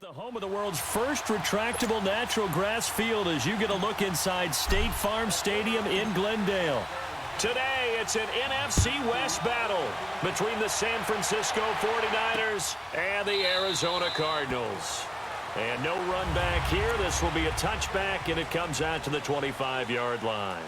The home of the world's first retractable natural grass field as you get a look inside State Farm Stadium in Glendale. Today, it's an NFC West battle between the San Francisco 49ers and the Arizona Cardinals. And no run back here. This will be a touchback, and it comes out to the 25-yard line.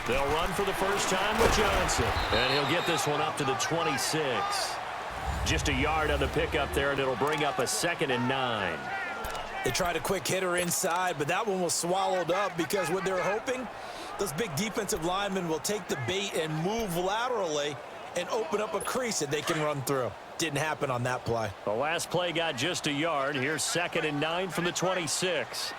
They'll run for the first time with Johnson. And he'll get this one up to the 26. Just a yard on the pickup there, and it'll bring up a 2nd and 9. They tried a quick hitter inside, but that one was swallowed up because what they're hoping, those big defensive linemen will take the bait and move laterally and open up a crease that they can run through. Didn't happen on that play. The last play got just a yard. Here's 2nd and 9 from the 26.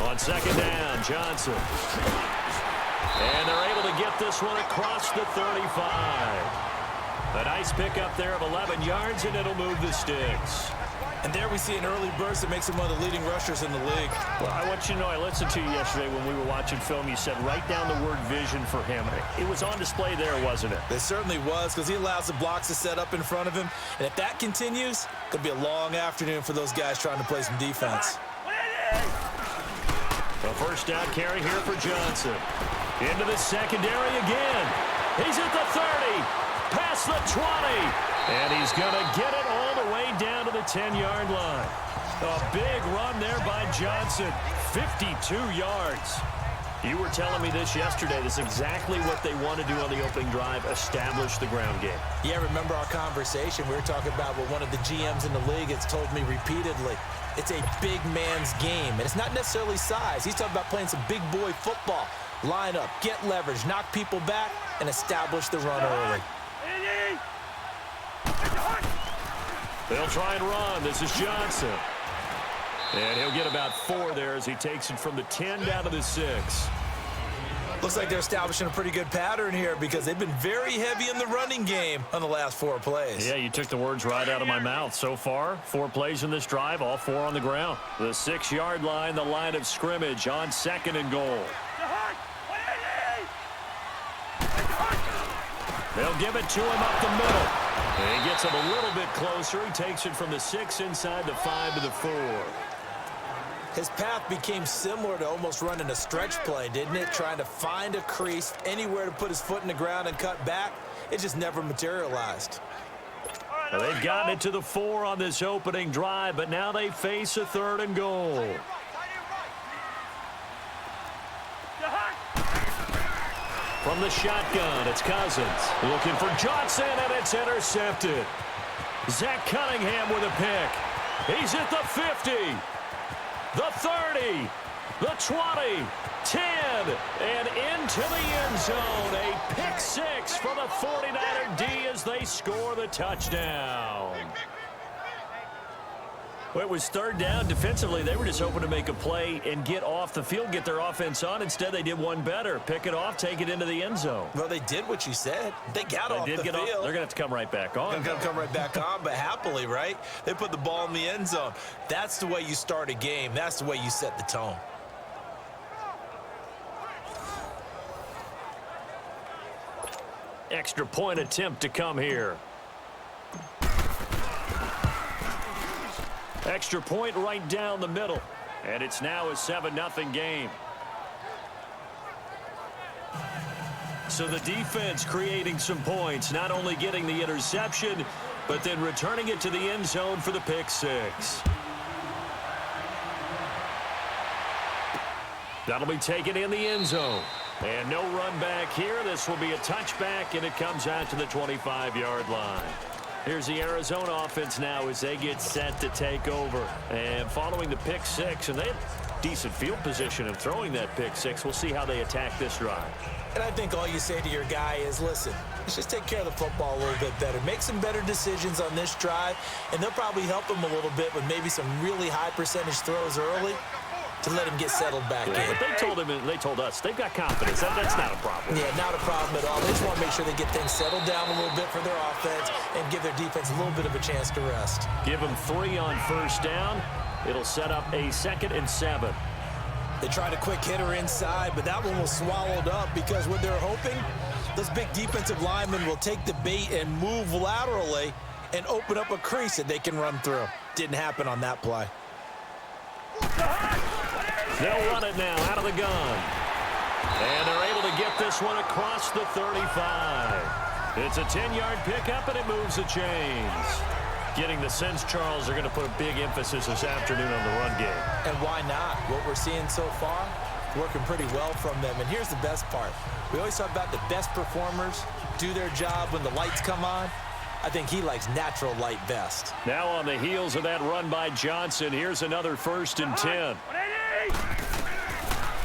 On 2nd down, Johnson. And they're able to get this one across the 35. A nice pickup there of 11 yards, and it'll move the sticks. And there we see an early burst that makes him one of the leading rushers in the league. Well, I want you to know, I listened to you yesterday when we were watching film. You said write down the word vision for him. It was on display there, wasn't it? It certainly was, because he allows the blocks to set up in front of him. And if that continues, it could be a long afternoon for those guys trying to play some defense. A first down carry here for Johnson. Into the secondary again. He's at the 30. Past the 20. And he's going to get it all the way down to the 10-yard line. A big run there by Johnson. 52 yards. You were telling me this yesterday. This is exactly what they want to do on the opening drive, establish the ground game. Yeah, remember our conversation. We were talking about what one of the GMs in the league has told me repeatedly. It's a big man's game, and it's not necessarily size. He's talking about playing some big boy football. Line up, get leverage, knock people back, and establish the run early. They'll try and run. This is Johnson. And he'll get about 4 there as he takes it from the 10 down to the 6. Looks like they're establishing a pretty good pattern here because they've been very heavy in the running game on the last 4 plays. Yeah, you took the words right out of my mouth. So far, 4 plays in this drive, all 4 on the ground. The 6-yard line, the line of scrimmage on 2nd and goal. They'll give it to him up the middle. And he gets him a little bit closer. He takes it from the 6 inside the 5 to the 4. His path became similar to almost running a stretch play, didn't it? Trying to find a crease, anywhere to put his foot in the ground and cut back. It just never materialized. Well, they've gotten it to the 4 on this opening drive, but now they face a 3rd and goal. From the shotgun, it's Cousins. Looking for Johnson, and it's intercepted. Zach Cunningham with a pick. He's at the 50. The 30, the 20, 10, and into the end zone. A pick 6 for the 49er D as they score the touchdown. Well, it was 3rd down. Defensively, they were just hoping to make a play and get off the field, get their offense on. Instead, they did one better. Pick it off, take it into the end zone. Well, they did what you said. They got off the field. They're going to have to come right back on. They're going to come right back on, but happily, right? They put the ball in the end zone. That's the way you start a game. That's the way you set the tone. Extra point attempt to come here. Extra point right down the middle. And it's now a 7-0 game. So the defense creating some points, not only getting the interception, but then returning it to the end zone for the pick 6. That'll be taken in the end zone. And no run back here. This will be a touchback, and it comes out to the 25-yard line. Here's the Arizona offense now as they get set to take over. And following the pick 6, and decent field position of throwing that pick six. We'll see how they attack this drive. And I think all you say to your guy is, listen, let's just take care of the football a little bit better. Make some better decisions on this drive, and they'll probably help him a little bit with maybe some really high percentage throws early to let him get settled back in. But they told us they've got confidence. That's not a problem. Yeah, not a problem at all. They just want to make sure they get things settled down a little bit for their offense and give their defense a little bit of a chance to rest. Give them 3 on first down. It'll set up a 2nd and 7. They tried a quick hitter inside, but that one was swallowed up because what they're hoping, those big defensive linemen will take the bait and move laterally and open up a crease that they can run through. Didn't happen on that play. They'll run it now out of the gun. And they're able to get this one across the 35. It's a 10-yard pickup, and it moves the chains. Getting the sense, Charles, are going to put a big emphasis this afternoon on the run game. And why not? What we're seeing so far, working pretty well from them. And here's the best part. We always talk about the best performers do their job when the lights come on. I think he likes natural light best. Now on the heels of that run by Johnson, here's another 1st and 10.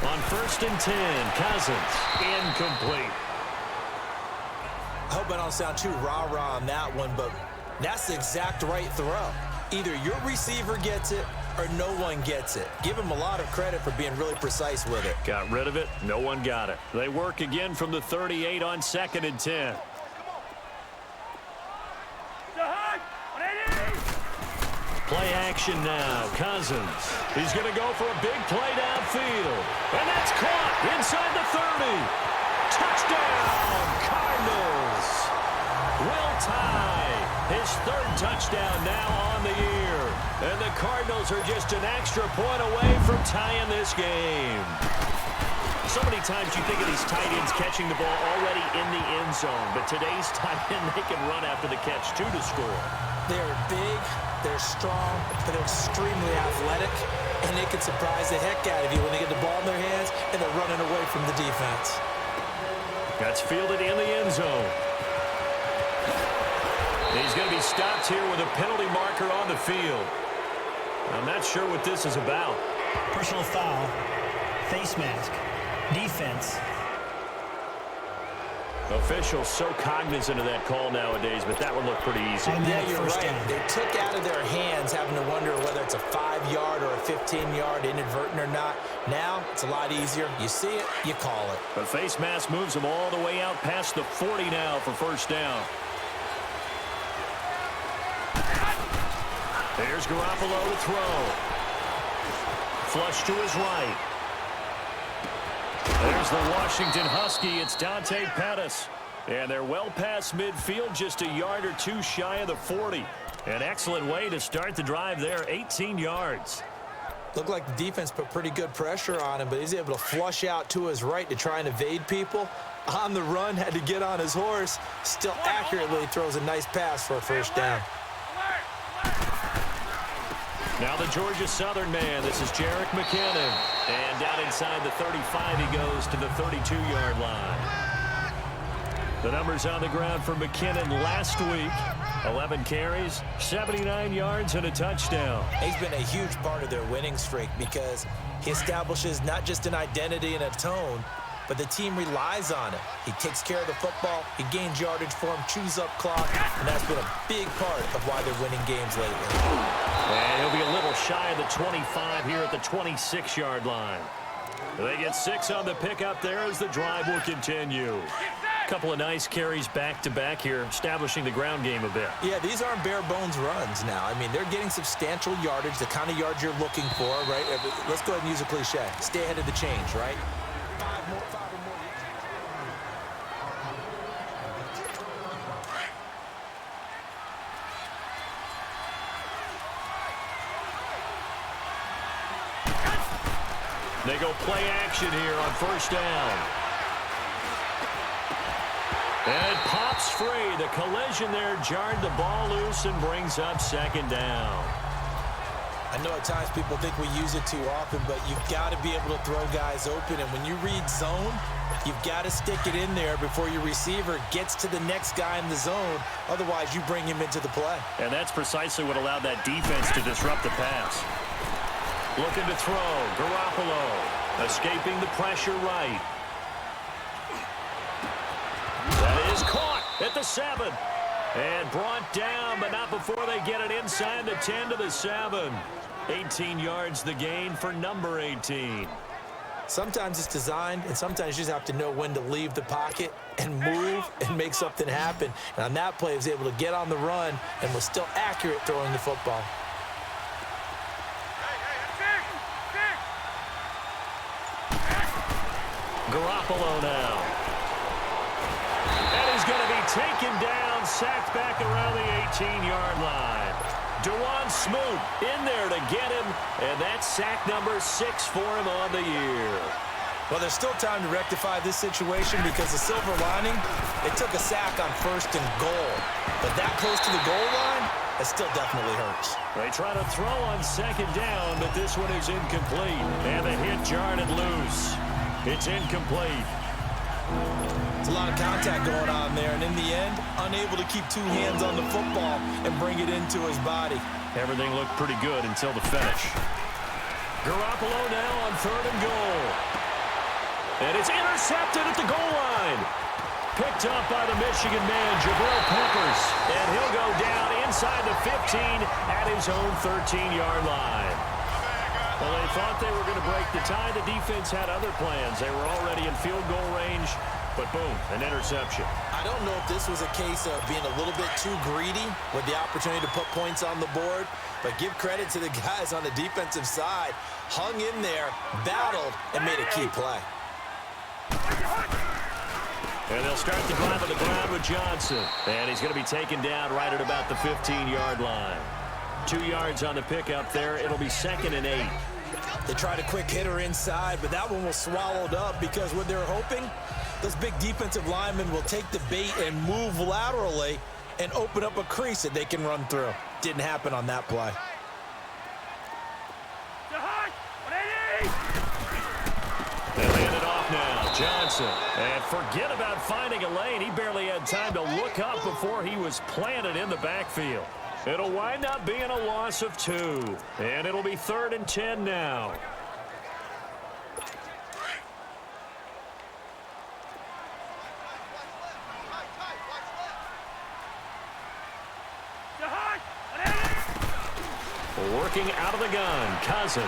On 1st and 10, Cousins, incomplete. I hope I don't sound too rah-rah on that one, but that's the exact right throw. Either your receiver gets it or no one gets it. Give him a lot of credit for being really precise with it. Got rid of it. No one got it. They work again from the 38 on 2nd and 10. Play action now. Cousins. He's going to go for a big play downfield. And that's caught inside the 30. Touchdown, Cardinals. Will tie his 3rd touchdown now on the year. And the Cardinals are just an extra point away from tying this game. So many times you think of these tight ends catching the ball already in the end zone. But today's tight end, they can run after the catch, too, to score. They're big, they're strong, but they're extremely athletic, and they can surprise the heck out of you when they get the ball in their hands and they're running away from the defense. That's fielded in the end zone. He's going to be stopped here with a penalty marker on the field. I'm not sure what this is about. Personal foul, face mask, defense. Officials so cognizant of that call nowadays, but that one looked pretty easy. Yeah, you're right. They took out of their hands having to wonder whether it's a 5-yard or a 15-yard inadvertent or not. Now, it's a lot easier. You see it, you call it. The face mask moves them all the way out past the 40 now for first down. There's Garoppolo to throw. Flush to his right. There's the Washington Husky. It's Dante Pettis. And they're well past midfield, just a yard or two shy of the 40. An excellent way to start the drive there, 18 yards. Looked like the defense put pretty good pressure on him, but he's able to flush out to his right to try and evade people. On the run, had to get on his horse. Still accurately throws a nice pass for a first down. Now the Georgia Southern man. This is Jerick McKinnon. And down inside the 35, he goes to the 32-yard line. The numbers on the ground for McKinnon last week. 11 carries, 79 yards, and a touchdown. He's been a huge part of their winning streak because he establishes not just an identity and a tone, but the team relies on him. He takes care of the football, he gains yardage for him, chews up clock, and that's been a big part of why they're winning games lately. And he'll be a little shy of the 25 here at the 26-yard line. They get 6 on the pickup there as the drive will continue. A couple of nice carries back-to-back here, establishing the ground game a bit. Yeah, these aren't bare-bones runs now. I mean, they're getting substantial yardage, the kind of yards you're looking for, right? Let's go ahead and use a cliche. Stay ahead of the change, right? Five or more. They go play action here on first down. And it pops free. The collision there jarred the ball loose and brings up second down. I know at times people think we use it too often, but you've got to be able to throw guys open. And when you read zone, you've got to stick it in there before your receiver gets to the next guy in the zone. Otherwise, you bring him into the play. And that's precisely what allowed that defense to disrupt the pass. Looking to throw. Garoppolo escaping the pressure right. That is caught at the 7. And brought down, but not before they get it inside the 10 to the 7. 18 yards the gain for number 18. Sometimes it's designed, and sometimes you just have to know when to leave the pocket and move and make something happen. And on that play, he was able to get on the run and was still accurate throwing the football. Garoppolo now. And he's going to be taken down, sacked back around the 18-yard line. Dewan Smoot in there to get him, and that's sack number 6 for him on the year. Well, there's still time to rectify this situation because the silver lining, it took a sack on 1st and goal. But that close to the goal line, it still definitely hurts. They try to throw on 2nd down, but this one is incomplete. And the hit jarred it loose. It's incomplete. It's a lot of contact going on there, and in the end, unable to keep 2 hands on the football and bring it into his body. Everything looked pretty good until the finish. Garoppolo now on 3rd and goal. And it's intercepted at the goal line. Picked up by the Michigan man, Jabril Peppers. And he'll go down inside the 15 at his own 13-yard line. Well, they thought they were going to break the tie. The defense had other plans. They were already in field goal range, but boom, an interception. I don't know if this was a case of being a little bit too greedy with the opportunity to put points on the board, but give credit to the guys on the defensive side. Hung in there, battled, and made a key play. And they'll start the drive on the ground with Johnson. And he's going to be taken down right at about the 15-yard line. 2 yards on the pickup there. It'll be 2nd and 8. They tried a quick hitter inside, but that one was swallowed up because what they're hoping, this big defensive lineman will take the bait and move laterally and open up a crease that they can run through. Didn't happen on that play. They'll hand it off now. Johnson. And forget about finding a lane. He barely had time to look up before he was planted in the backfield. It'll wind up being a loss of 2. And it'll be 3rd and 10 now. Working out of the gun, Cousins.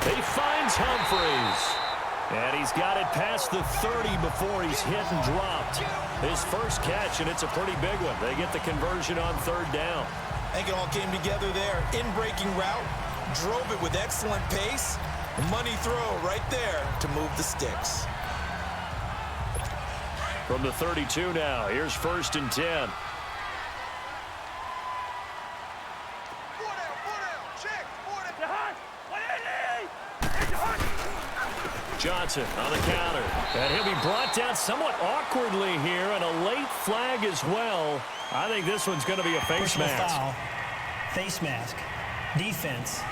He finds Humphreys. And he's got it past the 30 before he's hit and dropped. His first catch, and it's a pretty big one. They get the conversion on 3rd down. I think it all came together there. In-breaking route, drove it with excellent pace. Money throw right there to move the sticks. From the 32 now, here's 1st and 10. Johnson on the counter. And he'll be brought down somewhat awkwardly here, and a late flag as well. I think this one's going to be a face mask. Foul. Face mask. Defense.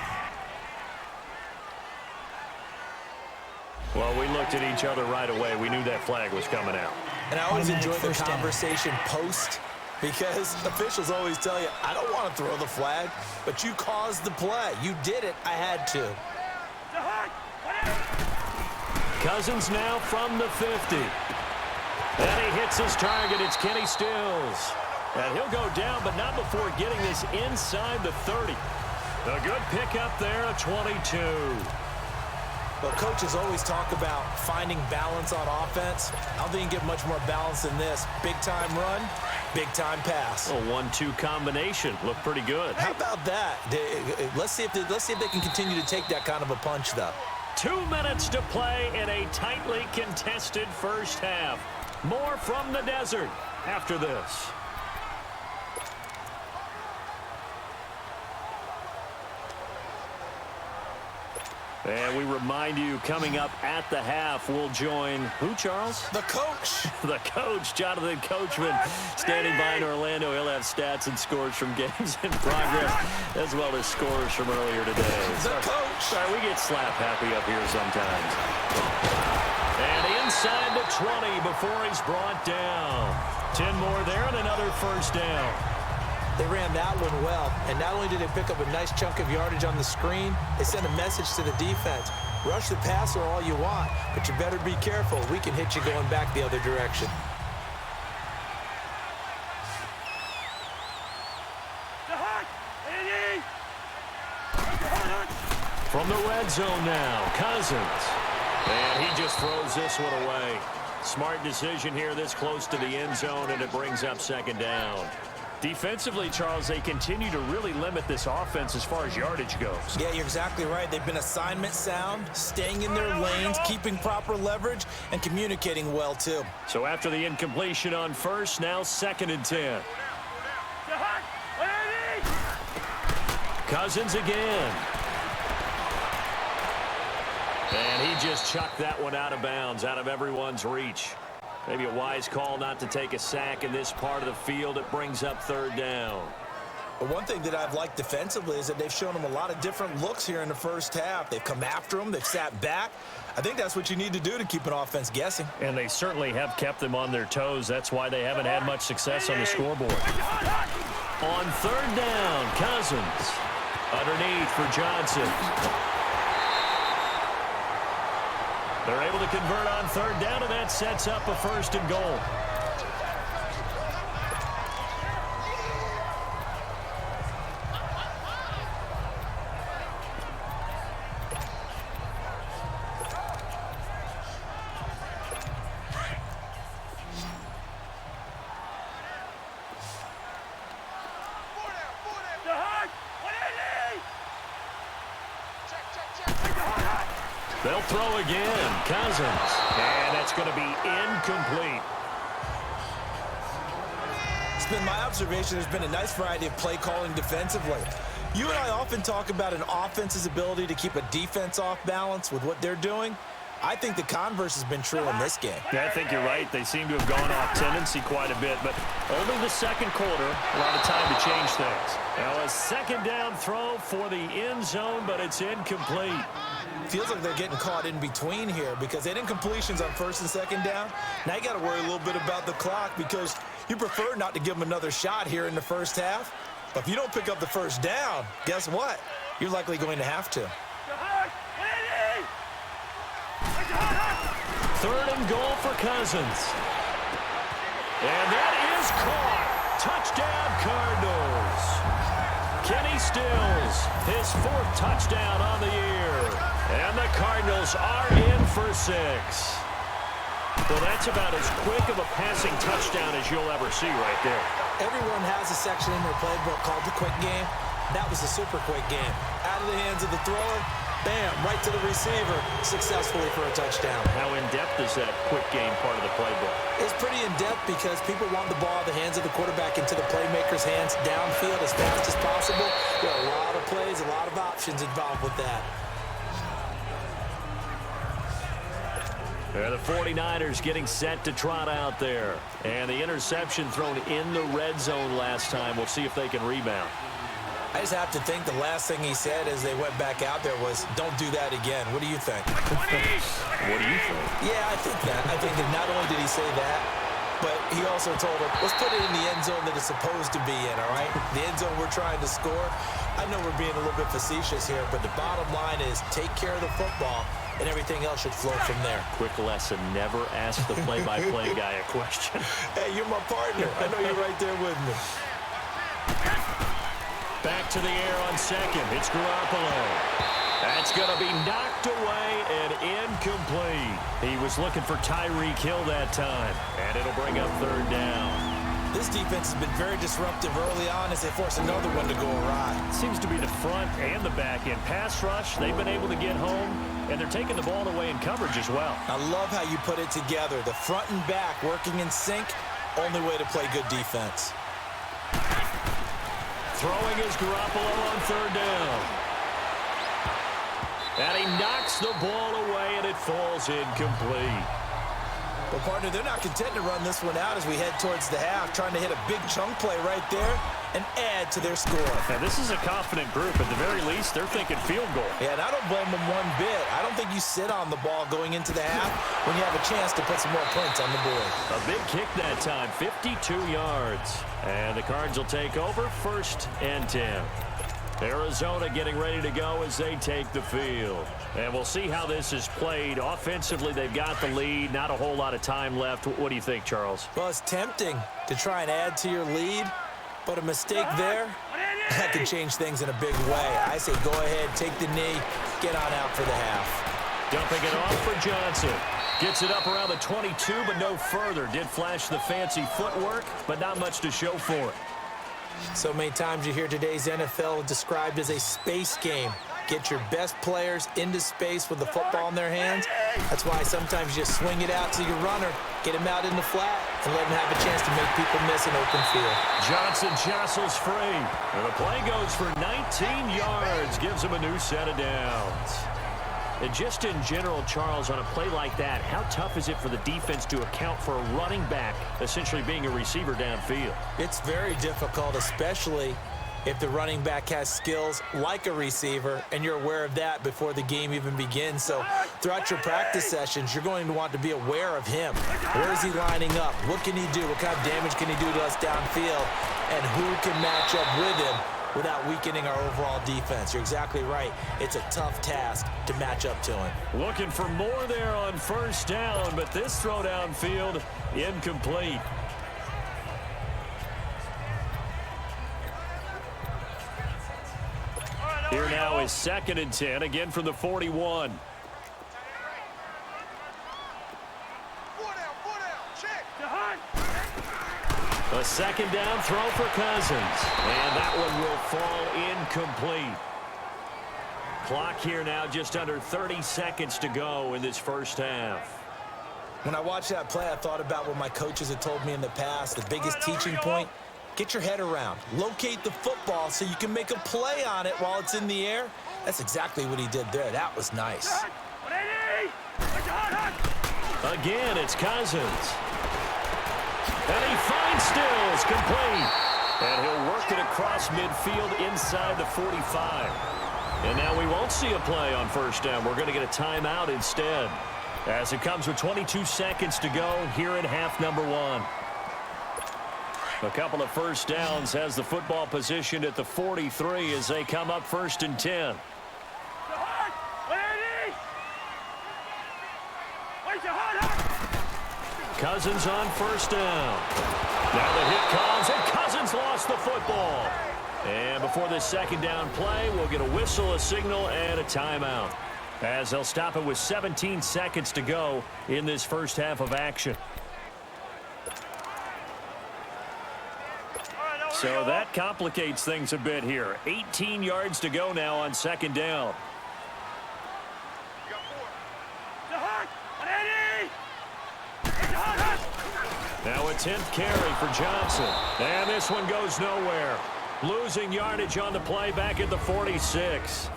Well, we looked at each other right away. We knew that flag was coming out. And I always enjoy the conversation post, because officials always tell you, I don't want to throw the flag, but you caused the play. You did it. I had to. Cousins now from the 50. And he hits his target. It's Kenny Stills. And he'll go down, but not before getting this inside the 30. A good pickup there at 22. Well, coaches always talk about finding balance on offense. I don't think you can get much more balance than this. Big-time run, big-time pass. A 1-2 combination. Looked pretty good. How about that? Let's see if they can continue to take that kind of a punch, though. 2 minutes to play in a tightly contested first half. More from the desert after this. And we remind you, coming up at the half, we'll join who, Charles? The coach. The coach, Jonathan Coachman, standing by in Orlando. He'll have stats and scores from games in progress, as well as scores from earlier today. The coach. Sorry, we get slap happy up here sometimes. And inside the 20 before he's brought down. 10 more there and another first down. They ran that one well, and not only did they pick up a nice chunk of yardage on the screen, they sent a message to the defense. Rush the passer all you want, but you better be careful. We can hit you going back the other direction. From the red zone now, Cousins. And he just throws this one away. Smart decision here this close to the end zone, and it brings up second down. Defensively, Charles, they continue to really limit this offense as far as yardage goes. Yeah, you're exactly right. They've been assignment sound, staying in their lanes, keeping proper leverage, and communicating well, too. So after the incompletion on first, now 2nd and 10. Cousins again. And he just chucked that one out of bounds, out of everyone's reach. Maybe a wise call not to take a sack in this part of the field. It brings up 3rd down. But one thing that I've liked defensively is that they've shown them a lot of different looks here in the first half. They've come after them. They've sat back. I think that's what you need to do to keep an offense guessing. And they certainly have kept them on their toes. That's why they haven't had much success on the scoreboard. On 3rd down, Cousins. Underneath for Johnson. They're able to convert on 3rd down, and that sets up a 1st and goal. They'll throw again. Cousins. And that's going to be incomplete. It's been my observation there's been a nice variety of play calling defensively. You and I often talk about an offense's ability to keep a defense off balance with what they're doing. I think the converse has been true in this game. Yeah, I think you're right. They seem to have gone off tendency quite a bit, but only the 2nd quarter, a lot of time to change things. Now a 2nd down throw for the end zone, but it's incomplete. Feels like they're getting caught in between here because they had incompletions on 1st and 2nd down. Now you got to worry a little bit about the clock because you prefer not to give them another shot here in the first half. But if you don't pick up the 1st down, guess what? You're likely going to have to. 3rd and goal for Cousins. And that is caught. Touchdown, Cardinals. Kenny Stills, his 4th touchdown on the year. And the Cardinals are in for 6. Well, that's about as quick of a passing touchdown as you'll ever see right there. Everyone has a section in their playbook called the quick game. That was a super quick game. Out of the hands of the thrower, bam, right to the receiver, successfully for a touchdown. How in-depth is that quick game part of the playbook? It's pretty in-depth because people want the ball out of the hands of the quarterback into the playmaker's hands downfield as fast as possible. There are a lot of plays, a lot of options involved with that. The 49ers getting set to trot out there. And the interception thrown in the red zone last time. We'll see if they can rebound. I just have to think the last thing he said as they went back out there was, don't do that again. What do you think? What do you think? Yeah, I think that. I think that not only did he say that, but he also told him, let's put it in the end zone that it's supposed to be in, all right? The end zone we're trying to score. I know we're being a little bit facetious here, but the bottom line is take care of the football, and everything else should flow from there. Quick lesson, never ask the play-by-play guy a question. Hey, you're my partner. I know you're right there with me. Back to the air on 2nd. It's Garoppolo. That's going to be knocked away and incomplete. He was looking for Tyreek Hill that time, and it'll bring up 3rd down. This defense has been very disruptive early on as they force another one to go awry. Seems to be the front and the back end. Pass rush, they've been able to get home, and they're taking the ball away in coverage as well. I love how you put it together. The front and back working in sync, only way to play good defense. Throwing is Garoppolo on 3rd down. And he knocks the ball away, and it falls incomplete. Well, partner, they're not content to run this one out as we head towards the half, trying to hit a big chunk play right there and add to their score. Now, this is a confident group. At the very least, they're thinking field goal. Yeah, and I don't blame them one bit. I don't think you sit on the ball going into the half when you have a chance to put some more points on the board. A big kick that time, 52 yards. And the Cards will take over, 1st and 10. Arizona getting ready to go as they take the field. And we'll see how this is played. Offensively, they've got the lead. Not a whole lot of time left. What do you think, Charles? Well, it's tempting to try and add to your lead, but a mistake there, that can change things in a big way. I say go ahead, take the knee, get on out for the half. Dumping it off for Johnson. Gets it up around the 22, but no further. Did flash the fancy footwork, but not much to show for it. So many times you hear today's NFL described as a space game. Get your best players into space with the football in their hands. That's why sometimes you just swing it out to your runner, get him out in the flat, and let him have a chance to make people miss an open field. Johnson jostles free. And the play goes for 19 yards. Gives him a new set of downs. And just in general, Charles, on a play like that, how tough is it for the defense to account for a running back essentially being a receiver downfield? It's very difficult, especially if the running back has skills like a receiver, and you're aware of that before the game even begins. So throughout your practice sessions, you're going to want to be aware of him. Where is he lining up? What can he do? What kind of damage can he do to us downfield? And who can match up with him without weakening our overall defense? You're exactly right. It's a tough task to match up to him. Looking for more there on 1st down, but this throw downfield incomplete. Here now is 2nd and 10, again from the 41. A 2nd down throw for Cousins. And that one will fall incomplete. Clock here now just under 30 seconds to go in this 1st half. When I watched that play, I thought about what my coaches had told me in the past. The biggest teaching point, get your head around. Locate the football so you can make a play on it while it's in the air. That's exactly what he did there. That was nice. Again, it's Cousins. And he finds Stills, complete. And he'll work it across midfield inside the 45. And now we won't see a play on 1st down. We're going to get a timeout instead, as it comes with 22 seconds to go here in half number 1. A couple of 1st downs has the football positioned at the 43 as they come up 1st and 10. Cousins on 1st down. Now the hit comes, and Cousins lost the football. And before this 2nd down play, we'll get a whistle, a signal, and a timeout, as they'll stop it with 17 seconds to go in this 1st half of action. So that complicates things a bit here. 18 yards to go now on 2nd down. Now a 10th carry for Johnson. And this one goes nowhere. Losing yardage on the play back at the 46.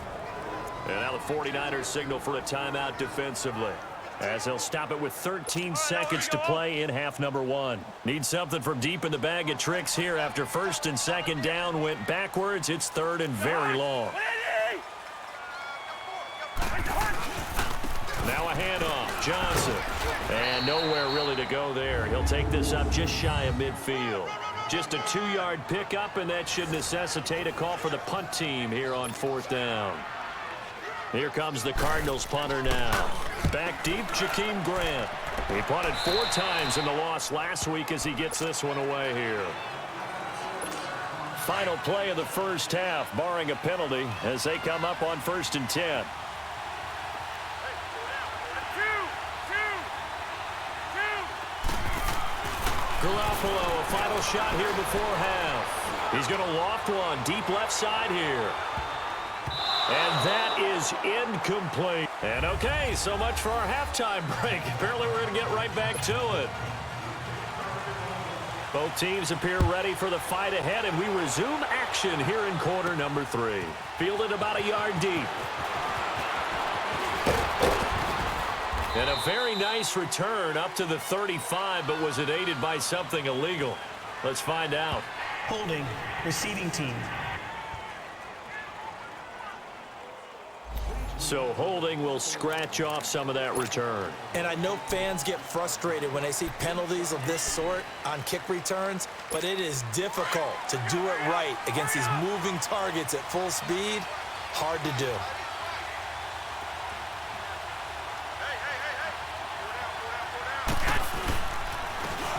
And now the 49ers signal for a timeout defensively, as they'll stop it with 13 seconds to play in half number 1. Need something from deep in the bag of tricks here after 1st and 2nd down went backwards. It's 3rd and very long. Now a handoff. Johnson. And nowhere really to go there. He'll take this up just shy of midfield. Just a 2-yard pickup, and that should necessitate a call for the punt team here on 4th down. Here comes the Cardinals punter now. Back deep, Jakeem Grant. He punted 4 times in the loss last week as he gets this one away here. Final play of the 1st half, barring a penalty, as they come up on 1st and 10. Garoppolo, a final shot here before half. He's going to loft one deep left side here. And that is incomplete. And okay, so much for our halftime break. Apparently we're going to get right back to it. Both teams appear ready for the fight ahead, and we resume action here in quarter number 3. Fielded about a yard deep. And a very nice return up to the 35, but was it aided by something illegal? Let's find out. Holding, receiving team. So holding will scratch off some of that return. And I know fans get frustrated when they see penalties of this sort on kick returns, but it is difficult to do it right against these moving targets at full speed. Hard to do.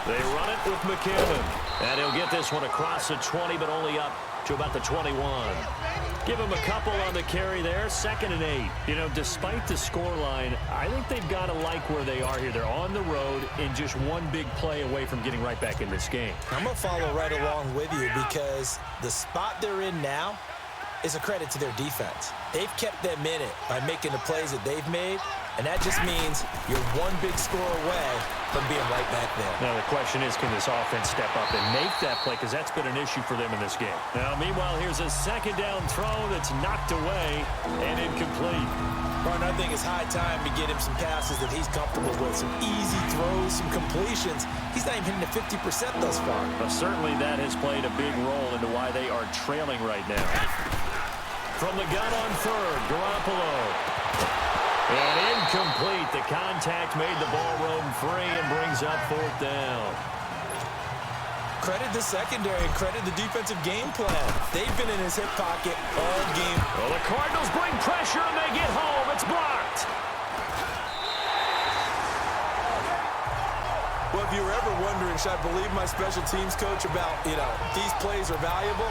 They run it with McKinnon. And he'll get this one across the 20, but only up to about the 21. Give him a couple on the carry there, 2nd and 8. You know, despite the scoreline, I think they've got to like where they are here. They're on the road and just one big play away from getting right back in this game. I'm going to follow right along with you because the spot they're in now is a credit to their defense. They've kept them in it by making the plays that they've made, and that just means you're one big score away from being right back there. Now the question is, can this offense step up and make that play? Because that's been an issue for them in this game. Now, meanwhile, here's a 2nd down throw that's knocked away and incomplete. Martin, I think it's high time to get him some passes that he's comfortable with, some easy throws, some completions. He's not even hitting the 50% thus far. But certainly that has played a big role into why they are trailing right now. From the gun on 3rd, Garoppolo. And incomplete. The contact made the ball roam free and brings up 4th down. Credit the secondary and credit the defensive game plan. They've been in his hip pocket all game. Well, the Cardinals bring pressure and they get home. It's blocked. Well, if you were ever wondering, should I believe my special teams coach about, these plays are valuable?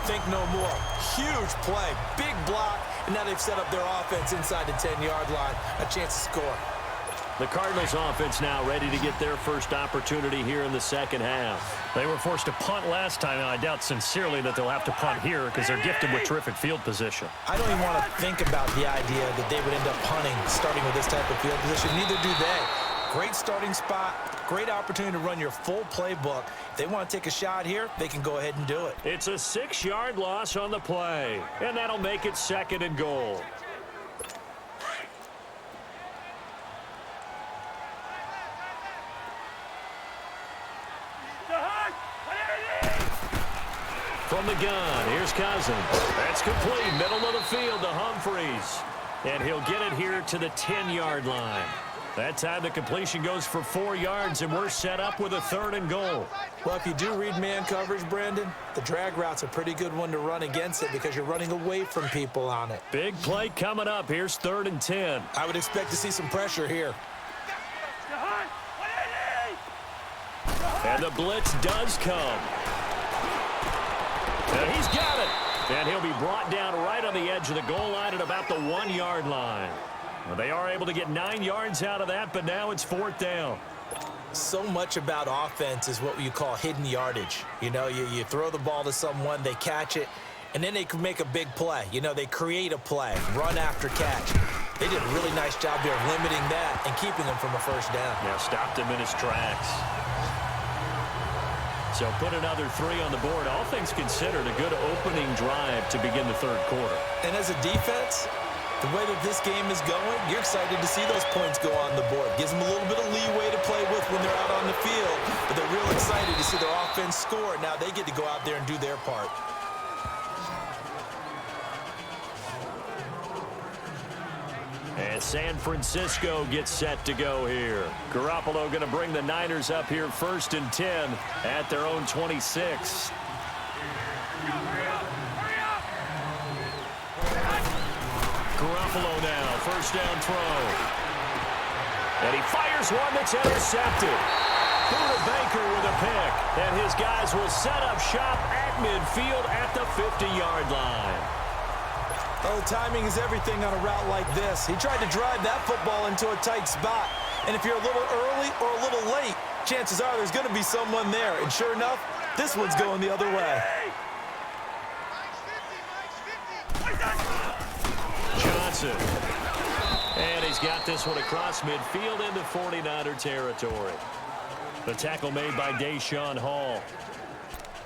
Think no more. Huge play, big block, and now they've set up their offense inside the 10-yard line. A chance to score. The Cardinals offense now ready to get their first opportunity here in the 2nd half. They were forced to punt last time, and I doubt sincerely that they'll have to punt here because they're gifted with terrific field position. I don't even want to think about the idea that they would end up punting starting with this type of field position. Neither do they. Great starting spot, great opportunity to run your full playbook. If they want to take a shot here, they can go ahead and do it. It's a 6-yard loss on the play, and that'll make it 2nd and goal. From the gun, here's Cousins. That's complete, middle of the field to Humphries. And he'll get it here to the 10-yard line. That time the completion goes for 4 yards, and we're set up with a 3rd and goal. Well, if you do read man coverage, Brandon, the drag route's a pretty good one to run against it because you're running away from people on it. Big play coming up. Here's 3rd and 10. I would expect to see some pressure here. And the blitz does come. And he's got it. And he'll be brought down right on the edge of the goal line at about the 1-yard line. Well, they are able to get 9 yards out of that, but now it's 4th down. So much about offense is what you call hidden yardage. You throw the ball to someone, they catch it, and then they can make a big play. They create a play, run after catch. They did a really nice job there of limiting that and keeping him from a 1st down. Yeah, stopped him in his tracks. So put another 3 on the board. All things considered, a good opening drive to begin the 3rd quarter. And as a defense, the way that this game is going, you're excited to see those points go on the board. Gives them a little bit of leeway to play with when they're out on the field, but they're real excited to see their offense score. Now they get to go out there and do their part. And San Francisco gets set to go here. Garoppolo going to bring the Niners up here 1st and 10 at their own 26. Garoppolo now, 1st down throw. And he fires one that's intercepted. Buda Baker with a pick. And his guys will set up shop at midfield at the 50-yard line. Oh, timing is everything on a route like this. He tried to drive that football into a tight spot. And if you're a little early or a little late, chances are there's going to be someone there. And sure enough, this one's going the other way. Johnson. And he's got this one across midfield into 49er territory. The tackle made by Deshaun Hall.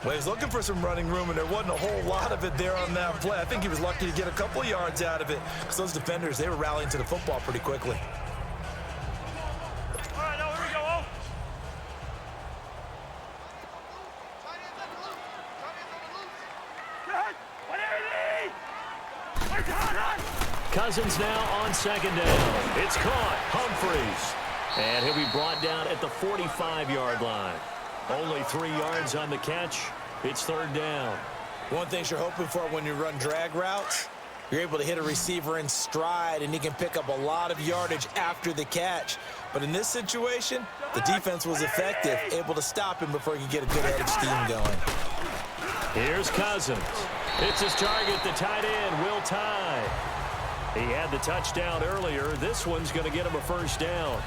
Well, he was looking for some running room, and there wasn't a whole lot of it there on that play. I think he was lucky to get a couple yards out of it because those defenders, they were rallying to the football pretty quickly. Cousins now on second down. It's caught. Humphries. And he'll be brought down at the 45-yard line. Only 3 yards on the catch. It's third down. One thing you're hoping for when you run drag routes, you're able to hit a receiver in stride, and he can pick up a lot of yardage after the catch. But in this situation, the defense was effective, able to stop him before he could get a good head of steam going. Here's Cousins. It's his target, the tight end, Will Tye. He had the touchdown earlier. This one's going to get him a first down.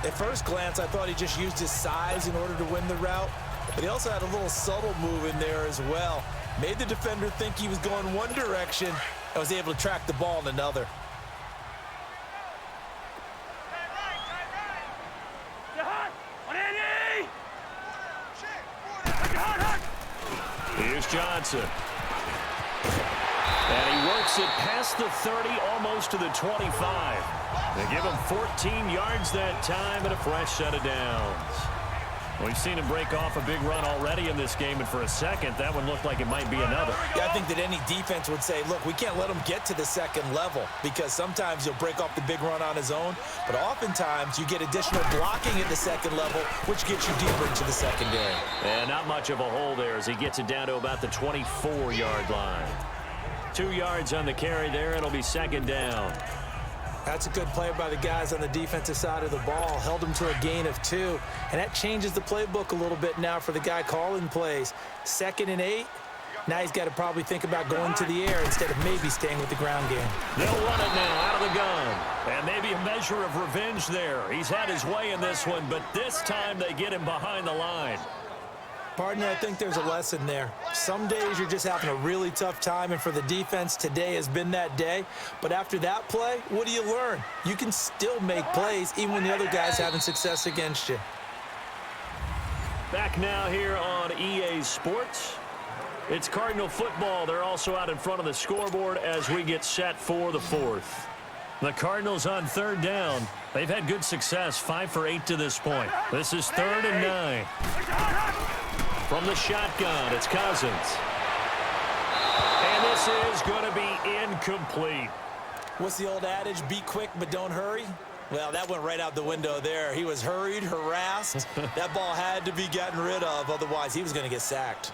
At first glance, I thought he just used his size in order to win the route, but he also had a little subtle move in there as well. Made the defender think he was going one direction and was able to track the ball in another. Here's Johnson. And he works it past the 30, almost to the 25. They give him 14 yards that time and a fresh set of downs. We've seen him break off a big run already in this game, and for a second, that one looked like it might be another. Yeah, I think that any defense would say, look, we can't let him get to the second level, because sometimes he'll break off the big run on his own, but oftentimes you get additional blocking at the second level, which gets you deeper into the secondary. And not much of a hole there as he gets it down to about the 24-yard line. 2 yards on the carry there. It'll be second down. That's a good play by the guys on the defensive side of the ball. Held him to a gain of 2. And that changes the playbook a little bit now for the guy calling plays. 2nd and 8. Now he's got to probably think about going to the air instead of maybe staying with the ground game. They'll run it now out of the gun. And maybe a measure of revenge there. He's had his way in this one, but this time they get him behind the line. Partner, I think there's a lesson there. Some days you're just having a really tough time, and for the defense, today has been that day. But after that play, what do you learn? You can still make plays even when the other guy's having success against you. Back now here on EA Sports. It's Cardinal football. They're also out in front of the scoreboard as we get set for the 4th. The Cardinals on third down. They've had good success, 5 for 8 to this point. This is 3rd and 9. From the shotgun, it's Cousins. And this is going to be incomplete. What's the old adage? Be quick, but don't hurry? Well, that went right out the window there. He was hurried, harassed. That ball had to be gotten rid of, otherwise he was going to get sacked.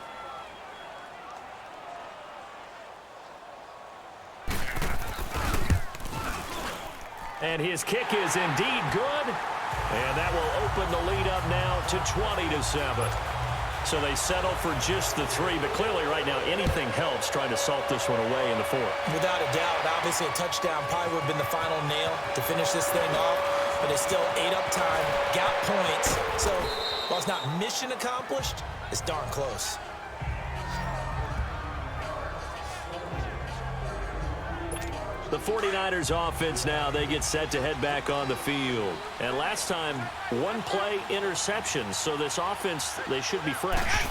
And his kick is indeed good. And that will open the lead up now to 20-7. So they settle for just the 3, but clearly right now anything helps trying to salt this one away in the 4th. Without a doubt, obviously a touchdown probably would have been the final nail to finish this thing off, but it's still ate up time, got points. So while it's not mission accomplished, it's darn close. The 49ers offense now, they get set to head back on the field. And last time, 1-play interception. So this offense, they should be fresh.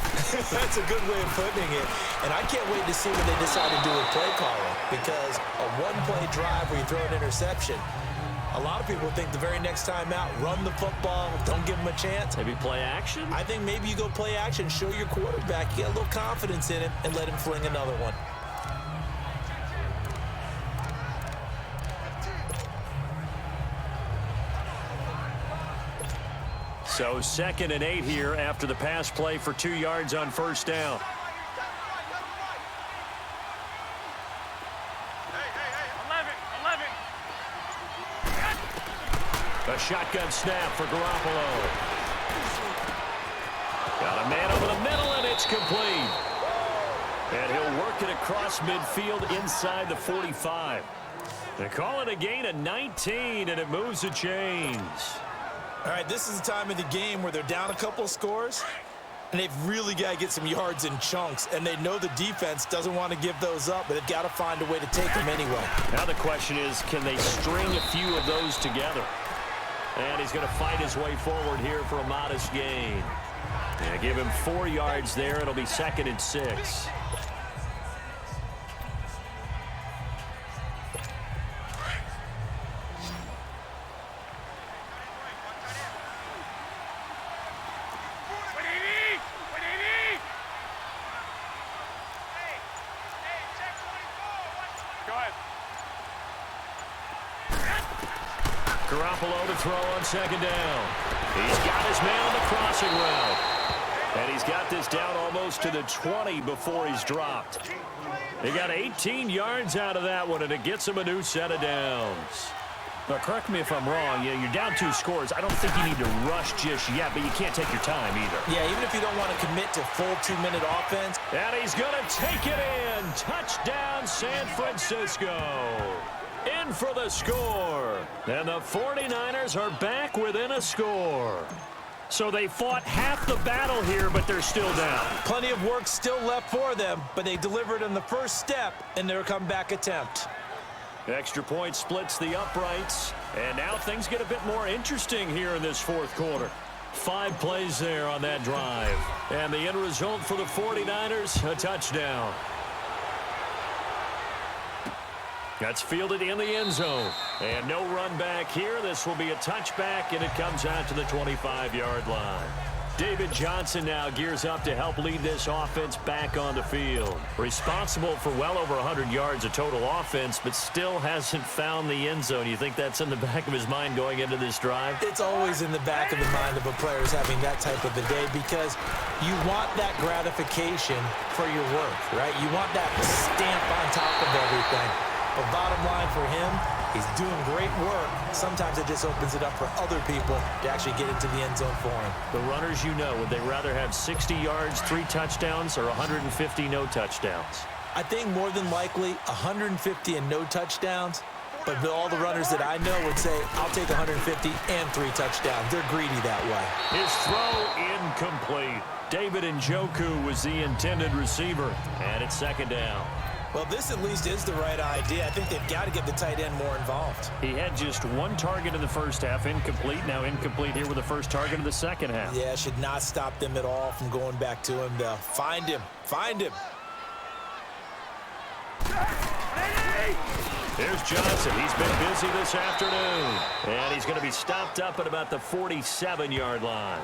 That's a good way of putting it. And I can't wait to see what they decide to do with play calling, because a 1-play drive where you throw an interception, a lot of people think the very next time out, run the football, don't give them a chance. Maybe play action? I think maybe you go play action, show your quarterback, you get a little confidence in him, and let him fling another one. So 2nd and 8 here after the pass play for 2 yards on first down. A shotgun snap for Garoppolo. Got a man over the middle, and it's complete. And he'll work it across midfield inside the 45. They call it a gain of 19, and it moves the chains. All right, this is the time of the game where they're down a couple of scores, and they've really got to get some yards in chunks, and they know the defense doesn't want to give those up, but they've got to find a way to take them anyway. Now the question is, can they string a few of those together? And he's going to fight his way forward here for a modest gain. Yeah, give him 4 yards there. It'll be 2nd and 6. Garoppolo to throw on second down. He's got his man on the crossing route. And he's got this down almost to the 20 before he's dropped. He got 18 yards out of that one, and it gets him a new set of downs. Now, correct me if I'm wrong. You're down 2 scores. I don't think you need to rush just yet, but you can't take your time either. Yeah, even if you don't want to commit to full 2-minute offense. And he's going to take it in. Touchdown, San Francisco. In for the score. And the 49ers are back within a score. So they fought half the battle here, but they're still down. Plenty of work still left for them, but they delivered on the first step in their comeback attempt. Extra point splits the uprights, and now things get a bit more interesting here in this fourth quarter. 5 plays there on that drive, and the end result for the 49ers, a touchdown. That's fielded in the end zone, and no run back here. This will be a touchback, and it comes out to the 25-yard line. David Johnson now gears up to help lead this offense back on the field. Responsible for well over 100 yards of total offense, but still hasn't found the end zone. You think that's in the back of his mind going into this drive? It's always in the back of the mind of a player who's having that type of a day, because you want that gratification for your work, right? You want that stamp on top of everything. But bottom line for him, he's doing great work. Sometimes it just opens it up for other people to actually get into the end zone for him. The runners, would they rather have 60 yards, 3 touchdowns, or 150 no touchdowns? I think more than likely 150 and no touchdowns. But all the runners that I know would say, I'll take 150 and 3 touchdowns. They're greedy that way. His throw incomplete. David Njoku was the intended receiver, and it's second down. Well, this at least is the right idea. I think they've got to get the tight end more involved. He had just 1 target in the first half, incomplete. Now incomplete here with the first target of the second half. Yeah, should not stop them at all from going back to him, though. Find him. Find him. Here's Johnson. He's been busy this afternoon. And he's going to be stopped up at about the 47-yard line.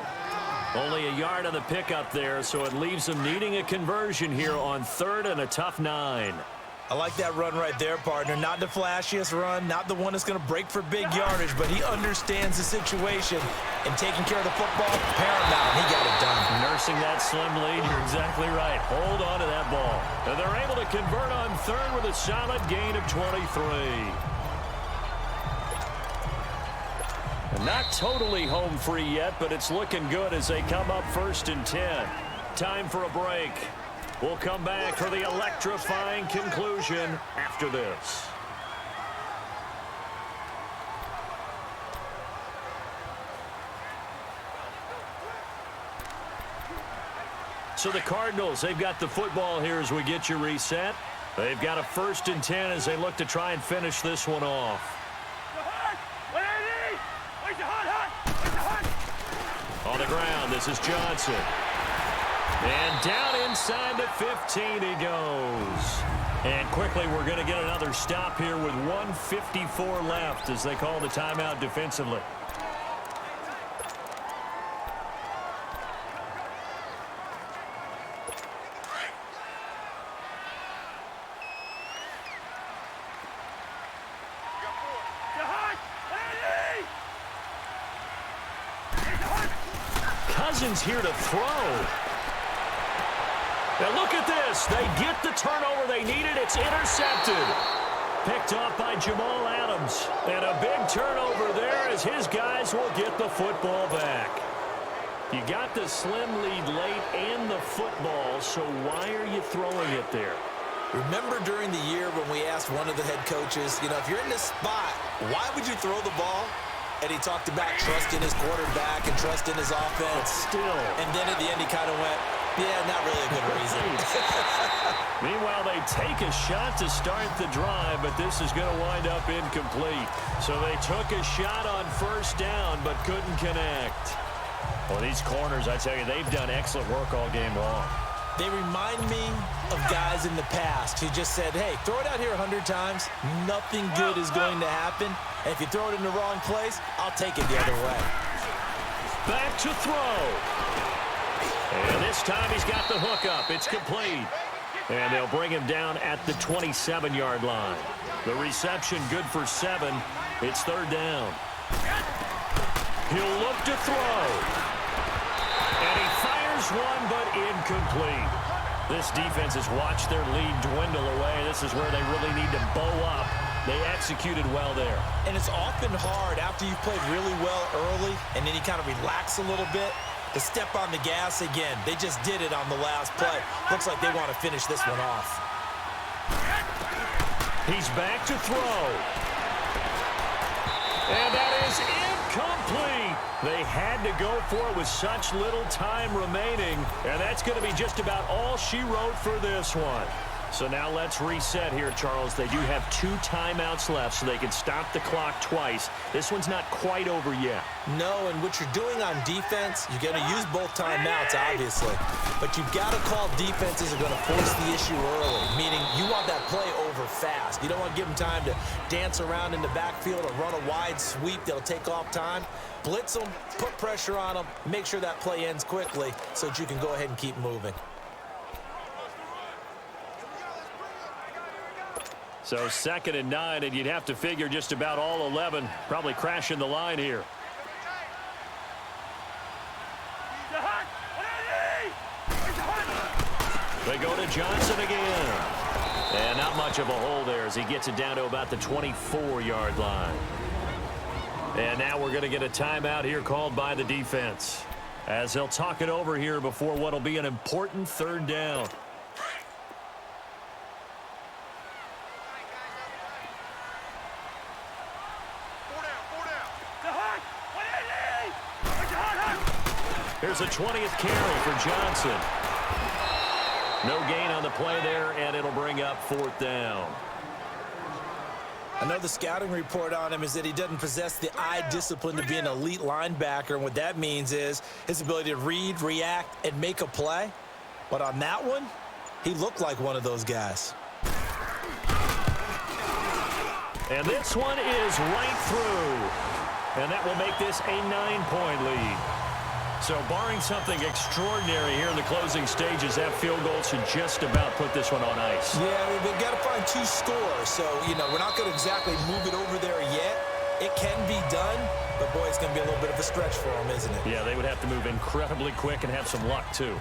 Only a yard on the pickup there, so it leaves him needing a conversion here on 3rd and a tough 9. I like that run right there, partner. Not the flashiest run, not the one that's going to break for big yardage, but he understands the situation, and taking care of the football, paramount. He got it done. Nursing that slim lead, you're exactly right. Hold on to that ball. And they're able to convert on 3rd with a solid gain of 23. Not totally home free yet, but it's looking good as they come up 1st and 10. Time for a break. We'll come back for the electrifying conclusion after this. So the Cardinals, they've got the football here as we get you reset. They've got a 1st and 10 as they look to try and finish this one off. On the ground, this is Johnson. And down inside the 15 he goes. And quickly, we're going to get another stop here with 1:54 left as they call the timeout defensively. Cousins here to throw. Now look at this. They get the turnover they needed. It's intercepted. Picked off by Jamal Adams. And a big turnover there as his guys will get the football back. You got the slim lead late and the football, so why are you throwing it there? Remember during the year when we asked one of the head coaches, if you're in this spot, why would you throw the ball? And he talked about trusting his quarterback and trusting his offense. But still. And then at the end, he kind of went, yeah, not really a good reason. Meanwhile, they take a shot to start the drive, but this is going to wind up incomplete. So they took a shot on 1st down, but couldn't connect. Well, these corners, I tell you, they've done excellent work all game long. They remind me of guys in the past who just said, hey, throw it out here 100 times. Nothing good is going to happen. And if you throw it in the wrong place, I'll take it the other way. Back to throw. And this time he's got the hook up. It's complete. And they'll bring him down at the 27-yard line. The reception good for 7. It's 3rd down. He'll look to throw. And he fires one, but incomplete. This defense has watched their lead dwindle away. This is where they really need to bow up. They executed well there. And it's often hard after you've played really well early and then you kind of relax a little bit to step on the gas again. They just did it on the last play. Looks like they want to finish this one off. He's back to throw. And that is incomplete. They had to go for it with such little time remaining. And that's going to be just about all she wrote for this one. So now let's reset here, Charles. They do have 2 timeouts left, so they can stop the clock twice. This one's not quite over yet. No, and what you're doing on defense, you're going to use both timeouts, obviously. But you've got to call defenses are going to force the issue early, meaning you want that play over fast. You don't want to give them time to dance around in the backfield or run a wide sweep that'll take off time. Blitz them, put pressure on them, make sure that play ends quickly so that you can go ahead and keep moving. So 2nd and 9, and you'd have to figure just about all 11 probably crashing the line here. They go to Johnson again. And not much of a hole there as he gets it down to about the 24-yard line. And now we're going to get a timeout here called by the defense, as they'll talk it over here before what will be an important 3rd down. Here's a 20th carry for Johnson. No gain on the play there, and it'll bring up 4th down. I know the scouting report on him is that he doesn't possess the eye discipline to be an elite linebacker, and what that means is his ability to read, react, and make a play. But on that one, he looked like one of those guys. And this one is right through. And that will make this a 9-point lead. So barring something extraordinary here in the closing stages, that field goal should just about put this one on ice. Yeah, we've got to find 2 scores. So, we're not going to exactly move it over there yet. It can be done, but, boy, it's going to be a little bit of a stretch for them, isn't it? Yeah, they would have to move incredibly quick and have some luck, too.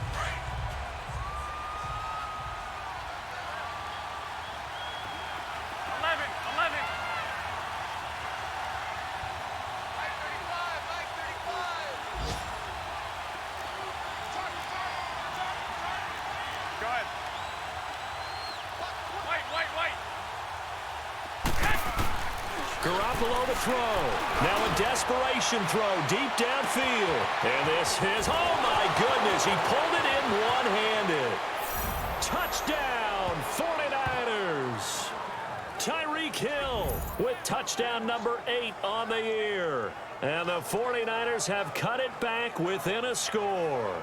Garoppolo to throw. Now a desperation throw deep downfield. And this is, oh my goodness, he pulled it in one-handed. Touchdown, 49ers. Tyreek Hill with touchdown number 8 on the year. And the 49ers have cut it back within a score.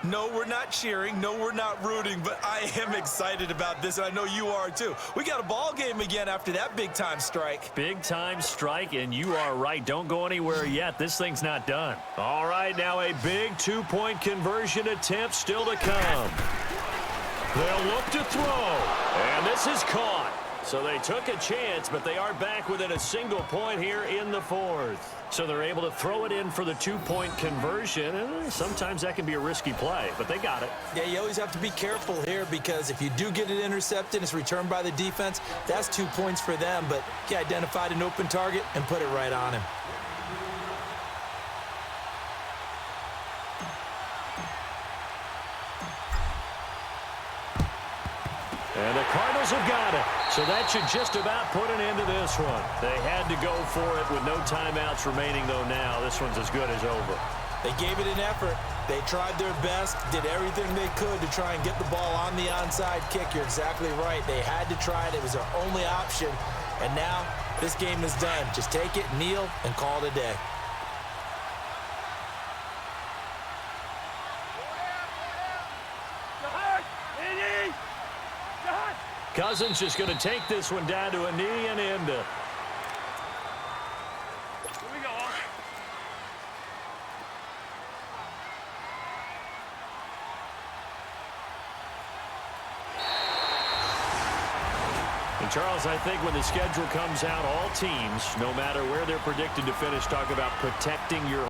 No, we're not cheering. No, we're not rooting, but I am excited about this, and I know you are too. We got a ball game again after that big-time strike. Big-time strike, and you are right. Don't go anywhere yet. This thing's not done. All right, now a big 2-point conversion attempt still to come. They'll look to throw, and this is caught. So they took a chance, but they are back within a single point here in the 4th. So they're able to throw it in for the 2-point conversion. And sometimes that can be a risky play, but they got it. Yeah, you always have to be careful here because if you do get it intercepted, it's returned by the defense, that's 2 points for them. But he identified an open target and put it right on him. And the Cardinals have got it. So that should just about put an end to this one. They had to go for it with no timeouts remaining, though now. This one's as good as over. They gave it an effort. They tried their best, did everything they could to try and get the ball on the onside kick. You're exactly right. They had to try it. It was their only option. And now this game is done. Just take it, kneel, and call it a day. Cousins just going to take this one down to a knee and end it. And Charles, I think when the schedule comes out, all teams, no matter where they're predicted to finish, talk about protecting your